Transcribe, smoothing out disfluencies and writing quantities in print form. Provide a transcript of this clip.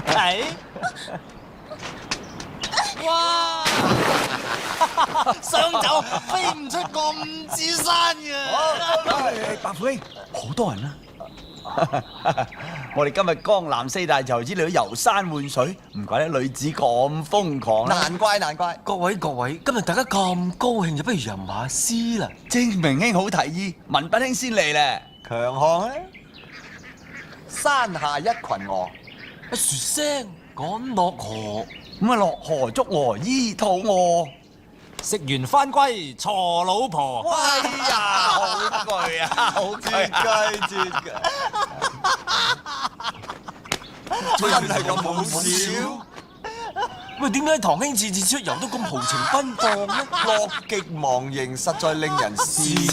係，哇！雙走飛唔出咁支山嘅。白虎兄，好多人啊！我哋今日江南四大才子嚟到遊山玩水，唔怪得女子咁瘋狂啦。難怪，各位，今日大家咁高興，就不如吟下詩啦。精明兄好提議，文筆兄先嚟咧。強項啊！山下一群鵝，一説聲趕落河，咁啊落河捉鵝醫肚餓。食完翻歸鋤老婆。哎呀，好句啊，好句絕句。真係咁好笑？喂，點解堂兄次次出遊都咁豪情奔放呢？樂極忘形，實在令人笑。